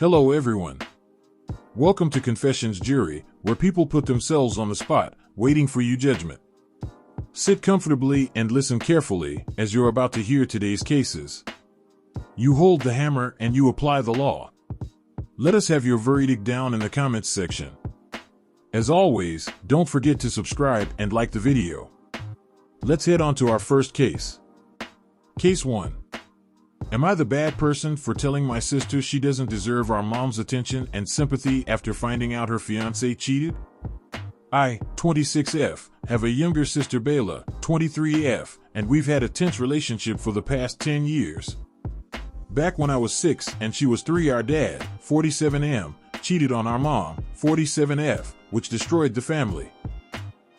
Hello everyone. Welcome to Confessions Jury, where people put themselves on the spot, waiting for your judgment. Sit comfortably and listen carefully, as you're about to hear today's cases. You hold the hammer and you apply the law. Let us have your verdict down in the comments section. As always, don't forget to subscribe and like the video. Let's head on to our first case. Case 1. Am I the bad person for telling my sister she doesn't deserve our mom's attention and sympathy after finding out her fiancé cheated? I, 26F, have a younger sister Bella, 23F, and we've had a tense relationship for the past 10 years. Back when I was 6 and she was 3, our dad, 47M, cheated on our mom, 47F, which destroyed the family.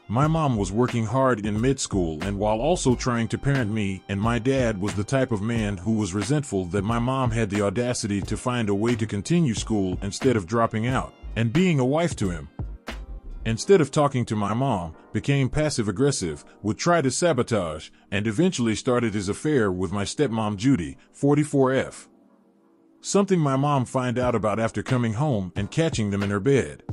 My mom was working hard in med school and while also trying to parent me, and my dad was the type of man who was resentful that my mom had the audacity to find a way to continue school instead of dropping out and being a wife to him. Instead of talking to my mom, became passive-aggressive, would try to sabotage, and eventually started his affair with my stepmom Judy, 44F. Something my mom found out about after coming home and catching them in her bed.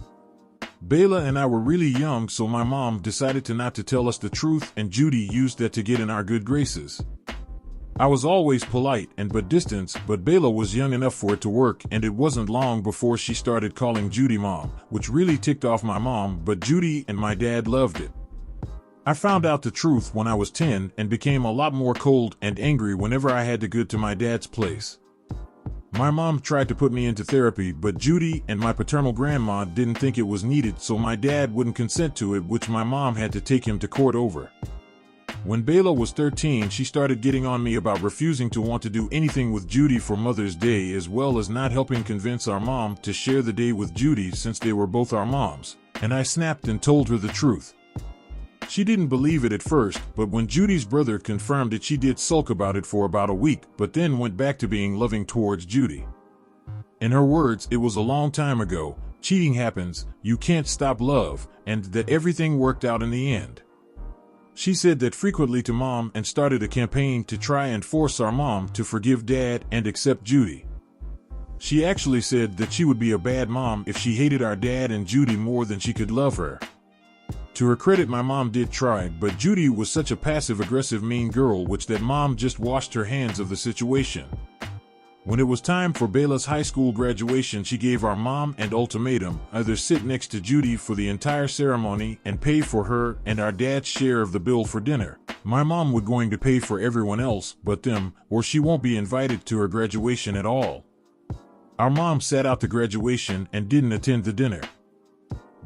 Bella and I were really young, so my mom decided not to tell us the truth, and Judy used that to get in our good graces. I was always polite and distant, but Bella was young enough for it to work, and it wasn't long before she started calling Judy mom, which really ticked off my mom, but Judy and my dad loved it. I found out the truth when I was 10 and became a lot more cold and angry whenever I had to go to my dad's place. My mom tried to put me into therapy, but Judy and my paternal grandma didn't think it was needed, so my dad wouldn't consent to it, which my mom had to take him to court over. When Bella was 13, she started getting on me about refusing to want to do anything with Judy for Mother's Day, as well as not helping convince our mom to share the day with Judy since they were both our moms, and I snapped and told her the truth. She didn't believe it at first, but when Judy's brother confirmed it, she did sulk about it for about a week, but then went back to being loving towards Judy. In her words, it was a long time ago, cheating happens, you can't stop love, and that everything worked out in the end. She said that frequently to mom and started a campaign to try and force our mom to forgive dad and accept Judy. She actually said that she would be a bad mom if she hated our dad and Judy more than she could love her. To her credit, my mom did try, but Judy was such a passive-aggressive mean girl which that mom just washed her hands of the situation. When it was time for Bella's high school graduation, she gave our mom an ultimatum: either sit next to Judy for the entire ceremony and pay for her and our dad's share of the bill for dinner. My mom was going to pay for everyone else but them, or she won't be invited to her graduation at all. Our mom sat out the graduation and didn't attend the dinner.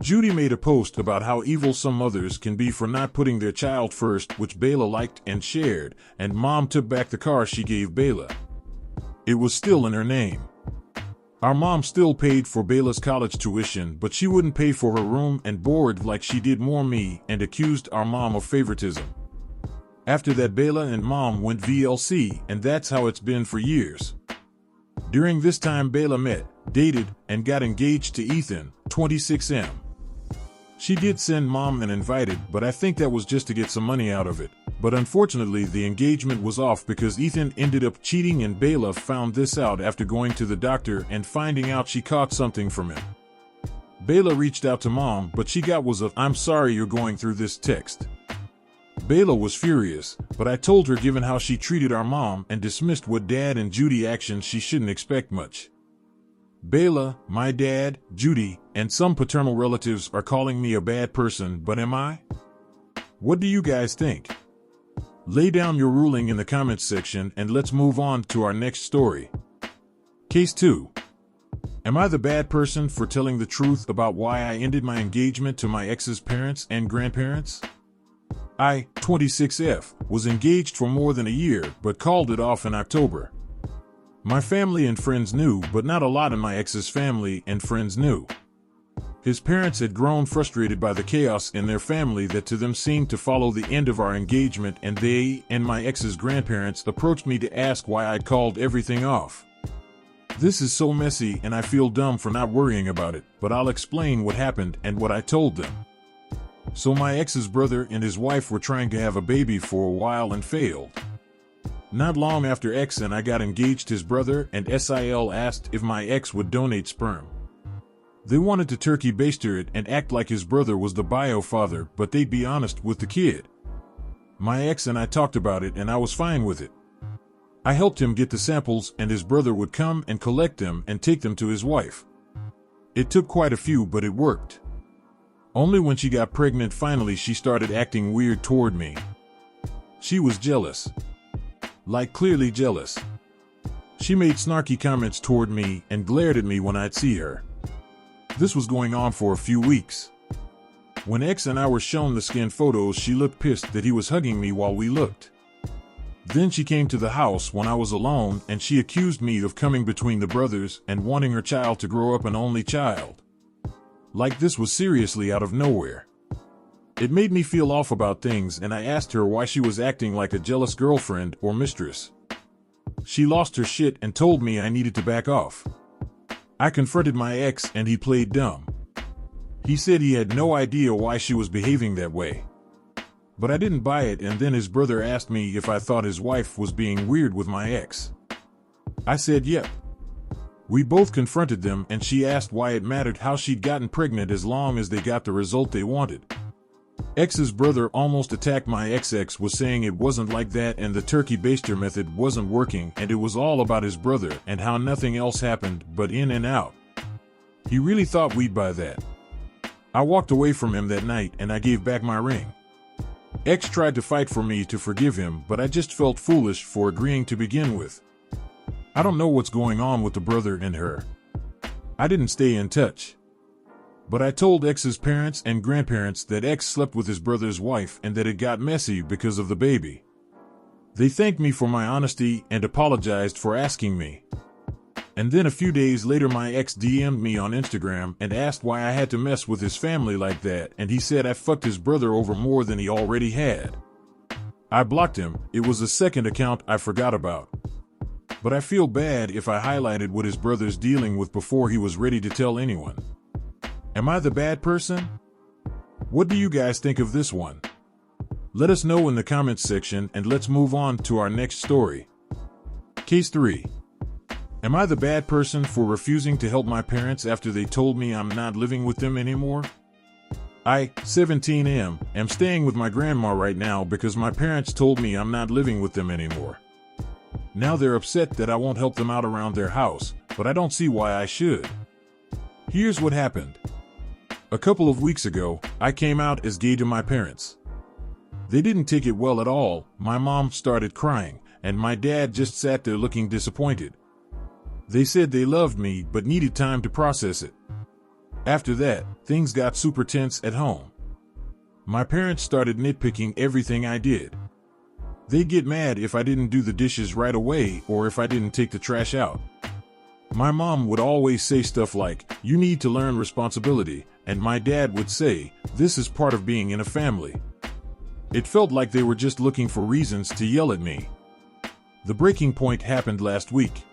Judy made a post about how evil some mothers can be for not putting their child first, which Bella liked and shared, and mom took back the car she gave Bella. It was still in her name. Our mom still paid for Bella's college tuition, but she wouldn't pay for her room and board like she did me, and accused our mom of favoritism. After that, Bella and mom went VLC, and that's how it's been for years. During this time, Bella met, dated, and got engaged to Ethan, 26M. She did send mom an invited, but I think that was just to get some money out of it. But unfortunately, the engagement was off because Ethan ended up cheating, and Bella found this out after going to the doctor and finding out she caught something from him. Bella reached out to mom, but she got was a "I'm sorry you're going through this" text. Bella was furious, but I told her given how she treated our mom and dismissed what dad and Judy actions, she shouldn't expect much. Bella, my dad, Judy, and some paternal relatives are calling me a bad person, but am I? What do you guys think? Lay down your ruling in the comments section and let's move on to our next story. Case 2. Am I the bad person for telling the truth about why I ended my engagement to my ex's parents and grandparents? I, 26F, was engaged for more than a year but called it off in October. My family and friends knew, but not a lot of my ex's family and friends knew. His parents had grown frustrated by the chaos in their family that to them seemed to follow the end of our engagement, and they and my ex's grandparents approached me to ask why I'd called everything off. This is so messy and I feel dumb for not worrying about it, but I'll explain what happened and what I told them. So my ex's brother and his wife were trying to have a baby for a while and failed. Not long after X and I got engaged, his brother and SIL asked if my ex would donate sperm. They wanted to turkey baster it and act like his brother was the bio father, but they'd be honest with the kid. My ex and I talked about it and I was fine with it. I helped him get the samples and his brother would come and collect them and take them to his wife. It took quite a few, but it worked. Only when she got pregnant finally she started acting weird toward me. She was jealous. Like clearly jealous. She made snarky comments toward me and glared at me when I'd see her. This was going on for a few weeks. When X and I were shown the skin photos, she looked pissed that he was hugging me while we looked. Then she came to the house when I was alone and she accused me of coming between the brothers and wanting her child to grow up an only child. Like this was seriously out of nowhere. It made me feel off about things and I asked her why she was acting like a jealous girlfriend or mistress. She lost her shit and told me I needed to back off. I confronted my ex and he played dumb. He said he had no idea why she was behaving that way. But I didn't buy it, and then his brother asked me if I thought his wife was being weird with my ex. I said yep. We both confronted them and she asked why it mattered how she'd gotten pregnant as long as they got the result they wanted. X's brother almost attacked my ex was saying it wasn't like that and the turkey baster method wasn't working and it was all about his brother and how nothing else happened but in and out. He really thought we'd buy that. I walked away from him that night and I gave back my ring. X tried to fight for me to forgive him, but I just felt foolish for agreeing to begin with. I don't know what's going on with the brother and her. I didn't stay in touch. But I told X's parents and grandparents that X slept with his brother's wife and that it got messy because of the baby. They thanked me for my honesty and apologized for asking me. And then a few days later my ex DM'd me on Instagram and asked why I had to mess with his family like that, and he said I fucked his brother over more than he already had. I blocked him. It was a second account I forgot about. But I feel bad if I highlighted what his brother's dealing with before he was ready to tell anyone. Am I the bad person? What do you guys think of this one? Let us know in the comments section and let's move on to our next story. Case 3. Am I the bad person for refusing to help my parents after they told me I'm not living with them anymore? I, 17 am staying with my grandma right now because my parents told me I'm not living with them anymore. Now they're upset that I won't help them out around their house, but I don't see why I should. Here's what happened. A couple of weeks ago, I came out as gay to my parents. They didn't take it well at all. My mom started crying, and my dad just sat there looking disappointed. They said they loved me but needed time to process it. After that, things got super tense at home. My parents started nitpicking everything I did. They'd get mad if I didn't do the dishes right away or if I didn't take the trash out. My mom would always say stuff like, "You need to learn responsibility," and my dad would say, "This is part of being in a family." It felt like they were just looking for reasons to yell at me. The breaking point happened last week.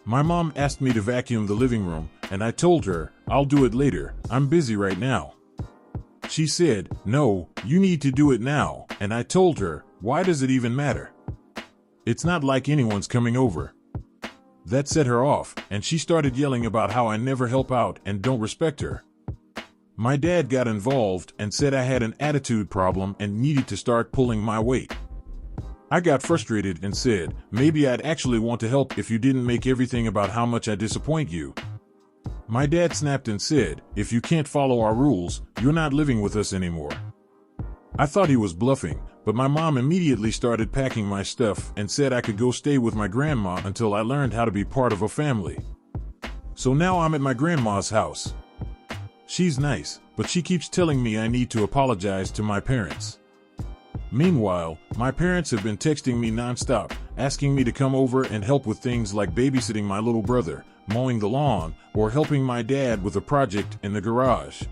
My mom asked me to vacuum the living room, and I told her, "I'll do it later, I'm busy right now." She said, "No, you need to do it now," and I told her, "Why does it even matter? It's not like anyone's coming over." That set her off, and she started yelling about how I never help out and don't respect her. My dad got involved and said I had an attitude problem and needed to start pulling my weight. I got frustrated and said, "Maybe I'd actually want to help if you didn't make everything about how much I disappoint you." My dad snapped and said, "If you can't follow our rules, you're not living with us anymore." I thought he was bluffing, but my mom immediately started packing my stuff and said I could go stay with my grandma until I learned how to be part of a family. So now I'm at my grandma's house. She's nice, but she keeps telling me I need to apologize to my parents. Meanwhile, my parents have been texting me nonstop, asking me to come over and help with things like babysitting my little brother, mowing the lawn, or helping my dad with a project in the garage.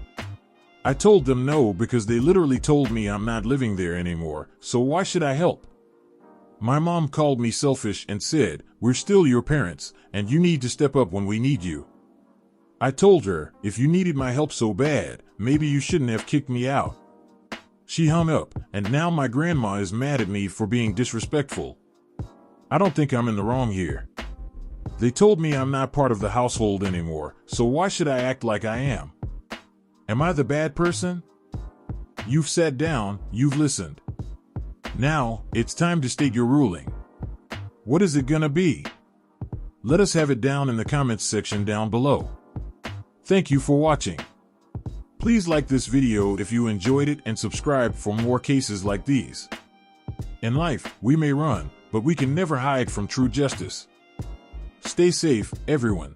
I told them no because they literally told me I'm not living there anymore, so why should I help? My mom called me selfish and said, "We're still your parents, and you need to step up when we need you." I told her, "If you needed my help so bad, maybe you shouldn't have kicked me out." She hung up, and now my grandma is mad at me for being disrespectful. I don't think I'm in the wrong here. They told me I'm not part of the household anymore, so why should I act like I am? Am I the bad person? You've sat down, you've listened. Now, it's time to state your ruling. What is it gonna be? Let us have it down in the comments section down below. Thank you for watching. Please like this video if you enjoyed it and subscribe for more cases like these. In life, we may run, but we can never hide from true justice. Stay safe, everyone.